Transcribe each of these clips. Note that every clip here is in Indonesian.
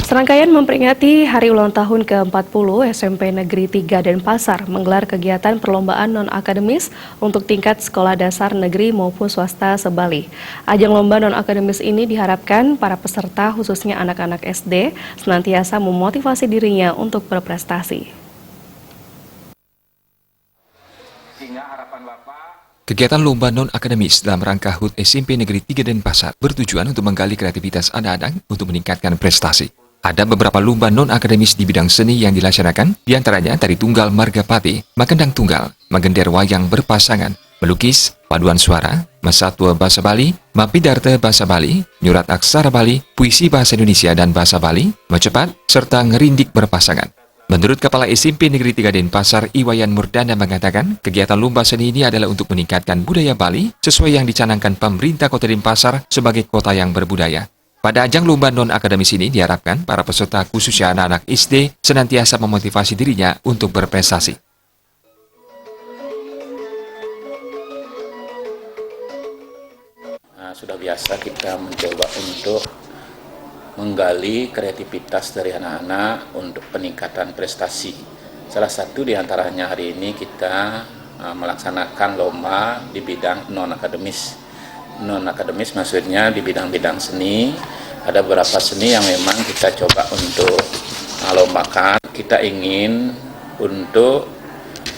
Serangkaian memperingati Hari Ulang Tahun ke-40 SMP Negeri 3 Denpasar menggelar kegiatan perlombaan non-akademis untuk tingkat sekolah dasar negeri maupun swasta se-Bali. Ajang lomba non-akademis ini diharapkan para peserta khususnya anak-anak SD senantiasa memotivasi dirinya untuk berprestasi. Kegiatan lomba non-akademis dalam rangka HUT SMP Negeri 3 Denpasar bertujuan untuk menggali kreativitas anak-anak untuk meningkatkan prestasi. Ada beberapa lomba non-akademis di bidang seni yang dilaksanakan, diantaranya tari tunggal margapati, makendang tunggal, magender wayang berpasangan, melukis, paduan suara, masatwa bahasa Bali, mapidarte bahasa Bali, nyurat aksara Bali, puisi bahasa Indonesia dan bahasa Bali, macepat, serta ngerindik berpasangan. Menurut Kepala SMP Negeri 3 Denpasar, Iwayan Murdana mengatakan, kegiatan lomba seni ini adalah untuk meningkatkan budaya Bali sesuai yang dicanangkan pemerintah Kota Denpasar sebagai kota yang berbudaya. Pada ajang lomba non-akademis ini diharapkan para peserta khususnya anak-anak SD senantiasa memotivasi dirinya untuk berprestasi. Sudah biasa kita mencoba untuk menggali kreativitas dari anak-anak untuk peningkatan prestasi. Salah satu di antaranya hari ini kita melaksanakan lomba di bidang non-akademis. Non-akademis maksudnya di bidang-bidang seni. Ada beberapa seni yang memang kita coba untuk lombakan. Kita ingin untuk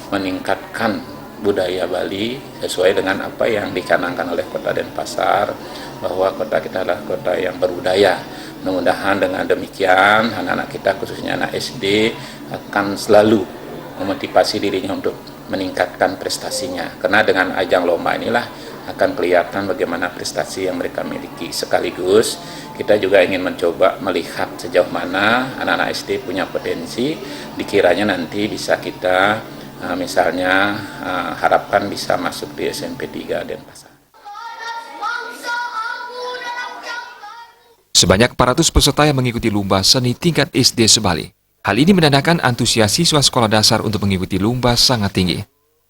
meningkatkan budaya Bali sesuai dengan apa yang dicanangkan oleh Kota Denpasar, bahwa kota kita adalah kota yang berbudaya. Mudah-mudahan dengan demikian anak-anak kita khususnya anak SD akan selalu memotivasi dirinya untuk meningkatkan prestasinya. Karena dengan ajang lomba inilah akan kelihatan bagaimana prestasi yang mereka miliki. Sekaligus kita juga ingin mencoba melihat sejauh mana anak-anak SD punya potensi, dikiranya nanti bisa kita misalnya harapkan bisa masuk di SMP 3 Denpasar. Sebanyak 400 peserta yang mengikuti lomba seni tingkat SD se-Bali. Hal ini menandakan antusias siswa sekolah dasar untuk mengikuti lomba sangat tinggi.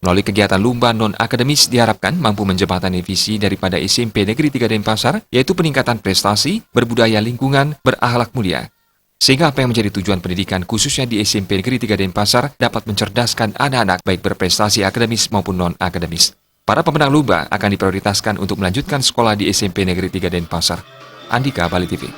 Melalui kegiatan lomba non-akademis diharapkan mampu menjembatani visi daripada SMP Negeri 3 Denpasar, yaitu peningkatan prestasi, berbudaya lingkungan, berakhlak mulia. Sehingga apa yang menjadi tujuan pendidikan khususnya di SMP Negeri 3 Denpasar dapat mencerdaskan anak-anak baik berprestasi akademis maupun non-akademis. Para pemenang lomba akan diprioritaskan untuk melanjutkan sekolah di SMP Negeri 3 Denpasar. Andika, Bali TV.